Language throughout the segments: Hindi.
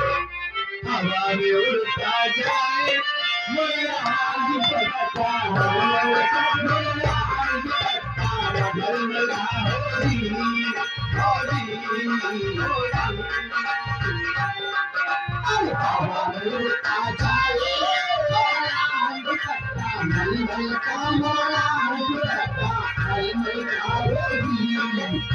हमारे उड़ता जाए मेरा आज पता मेरा आज पता मेरा होली होली हमारे उड़ता जाए मेरा आज पता मेरा आज पता मेरा होली होली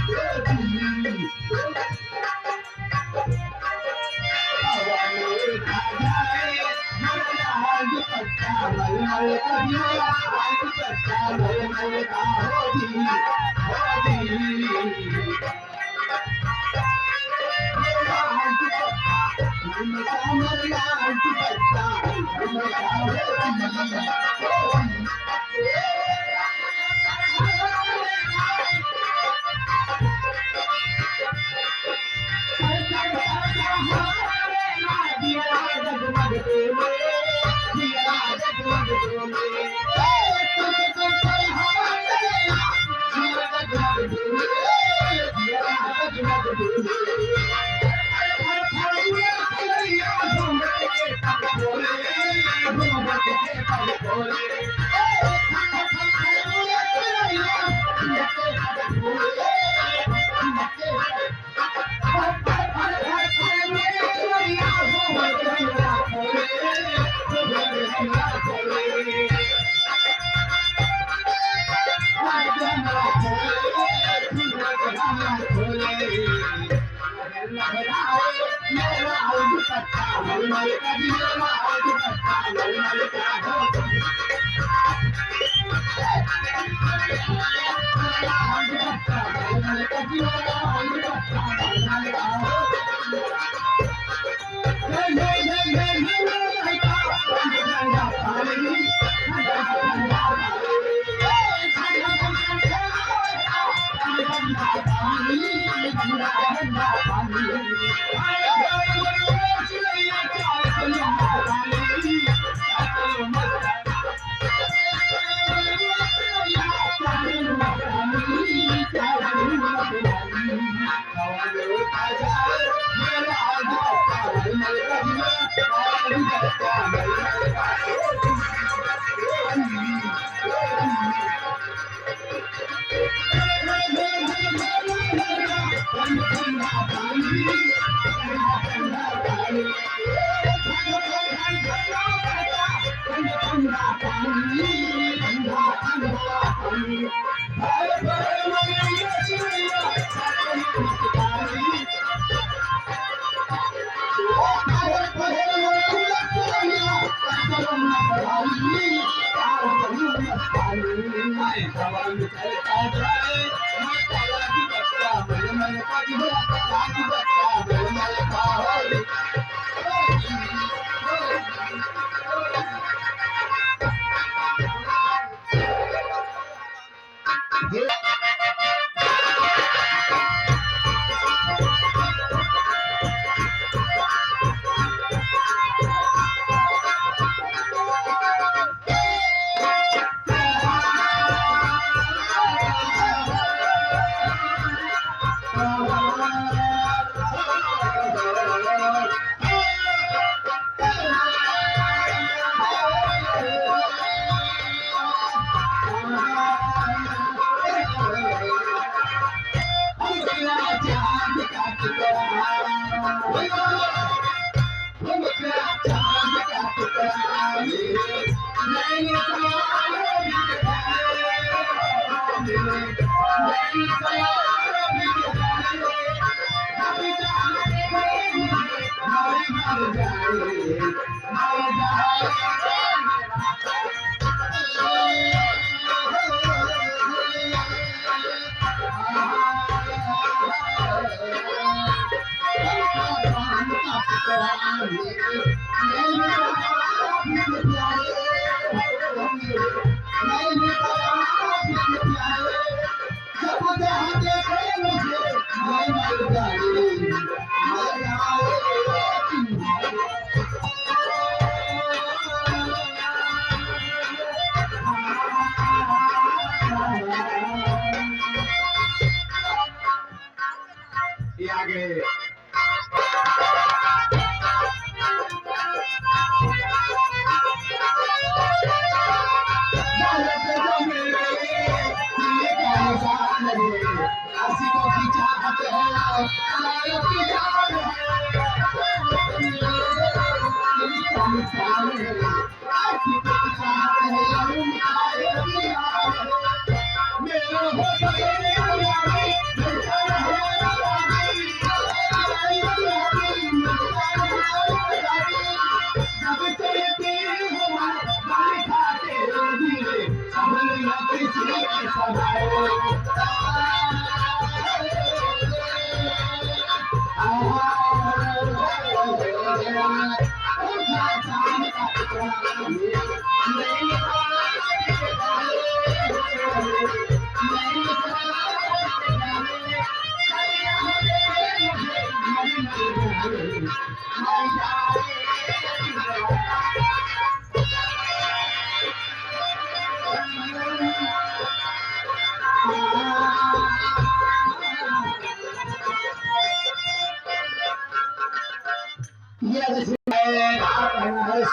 ये आगे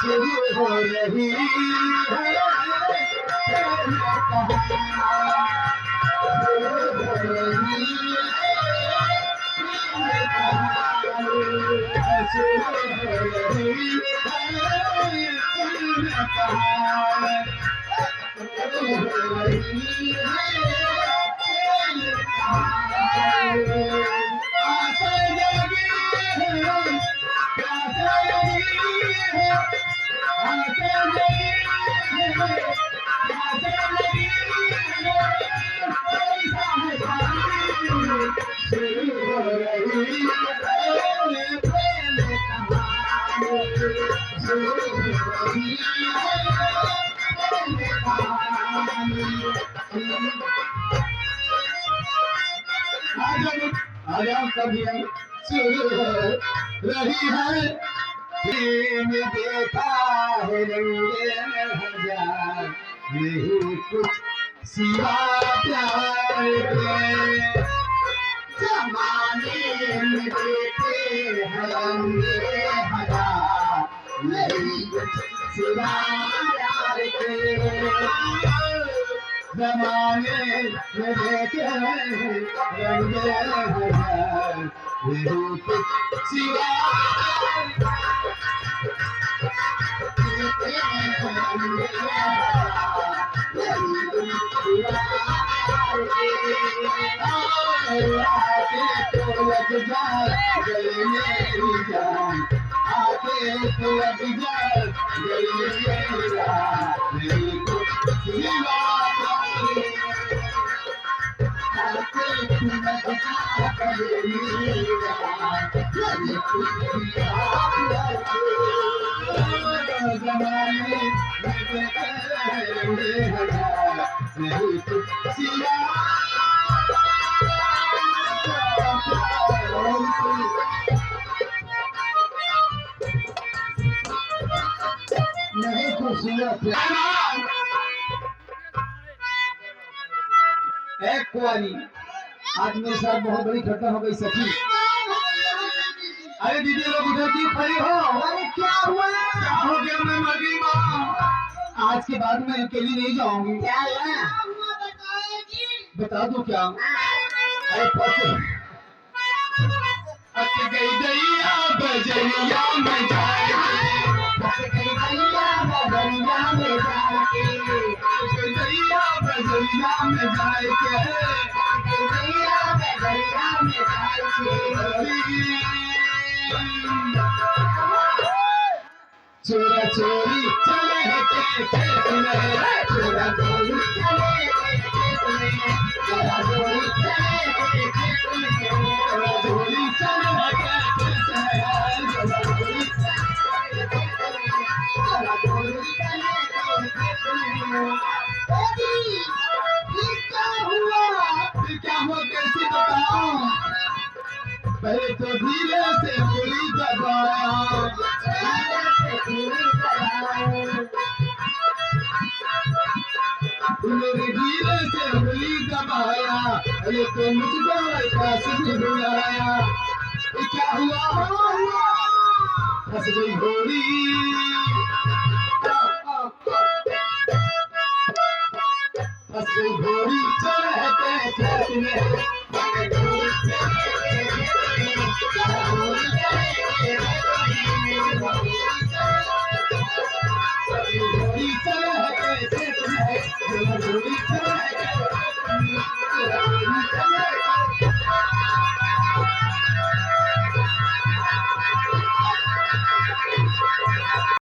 शुरू हो रही है कभी रही है देखा है नहीं कुछ सिवा प्यार के जमाने में देखे हंगे हजार नहीं कुछ सिवा प्यार के जमाने में देखे हंगे हजार नहीं कुछ सिवा आज मेरे साथ बहुत बड़ी घटना हो गई सखी। अरे दीदी लोग उधर क्यों खड़ी हो? अरे क्या हुआ? क्या हो गया? मैं मर गई माँ। आज के बाद मैं अकेली नहीं जाऊंगी। क्या हुआ? बता दो क्या? अरे फंस गई दैया बजरिया में जाके, फंस गई दैया बजरिया में जाके, दैया बजरिया में जाके, दैया बजरिया में जाके, चोरा चोरी चले हटे खेत में, चोरा चोरी चले हटे खेत में, चोरा चोरी चले हटे खेत में, चोरा चोरी चले हटे खेत में, चोरा चोरी चले हटे खेत में, चोरा चोरी चले हटे खेत में। फिर क्या हुआ कैसे बताओ? पहले तो धीरे से गोली दबाया, मेरे धीरे से गोली दबाया, ये तो मुझको पास भी बुलाया। क्या हुआ? फंस गई घोड़ी, फंस गई घोड़ी चढ़ते खेत में,